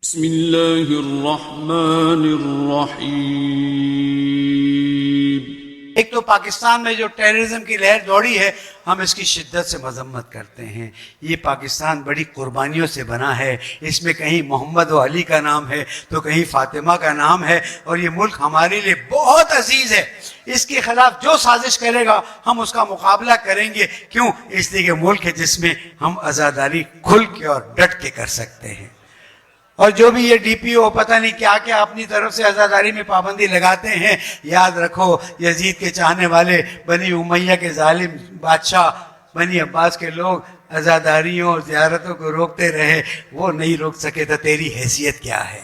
بسم اللہ الرحمن الرحیم۔ ایک تو پاکستان میں جو ٹیررزم کی لہر دوڑی ہے، ہم اس کی شدت سے مذمت کرتے ہیں۔ یہ پاکستان بڑی قربانیوں سے بنا ہے، اس میں کہیں محمد و علی کا نام ہے تو کہیں فاطمہ کا نام ہے، اور یہ ملک ہمارے لیے بہت عزیز ہے۔ اس کے خلاف جو سازش کرے گا ہم اس کا مقابلہ کریں گے۔ کیوں؟ اس لیے کہ ملک ہے جس میں ہم عزاداری کھل کے اور ڈٹ کے کر سکتے ہیں۔ اور جو بھی یہ ڈی پی او پتہ نہیں کیا کیا اپنی طرف سے عزاداری میں پابندی لگاتے ہیں، یاد رکھو یزید کے چاہنے والے، بنی امیہ کے ظالم بادشاہ، بنی عباس کے لوگ عزاداریوں اور زیارتوں کو روکتے رہے، وہ نہیں روک سکے تو تیری حیثیت کیا ہے؟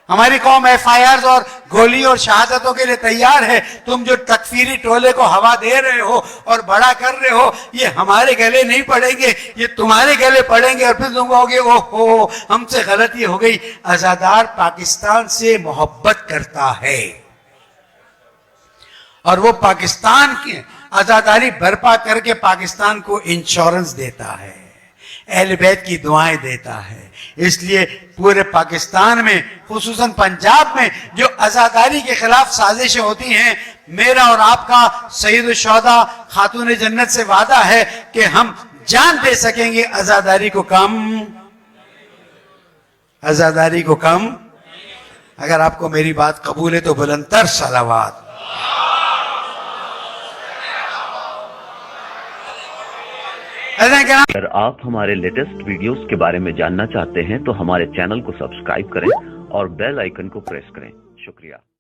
ہماری قوم ایف آئی آرز اور گولی اور شہادتوں کے لیے تیار ہے۔ تم جو تکفیری ٹولے کو ہوا دے رہے ہو اور بڑا کر رہے ہو، یہ ہمارے گلے نہیں پڑیں گے، یہ تمہارے گلے پڑیں گے، اور پھر تم کہو گے اوہ ہم سے غلطی ہو گئی۔ عزادار پاکستان سے محبت کرتا ہے اور وہ پاکستان کی عزاداری برپا کر کے پاکستان کو انشورنس دیتا ہے، اہل بیت کی دعائیں دیتا ہے۔ اس لیے پورے پاکستان میں، خصوصاً پنجاب میں جو عزاداری کے خلاف سازشیں ہوتی ہیں، میرا اور آپ کا سید الشہداء خاتون جنت سے وعدہ ہے کہ ہم جان دے سکیں گے عزاداری کو کم۔ عزاداری کو کم۔ اگر آپ کو میری بات قبول ہے تو بلندتر صلوات۔ اگر آپ ہمارے لیٹسٹ ویڈیوز کے بارے میں جاننا چاہتے ہیں تو ہمارے چینل کو سبسکرائب کریں اور بیل آئیکن کو پریس کریں۔ شکریہ۔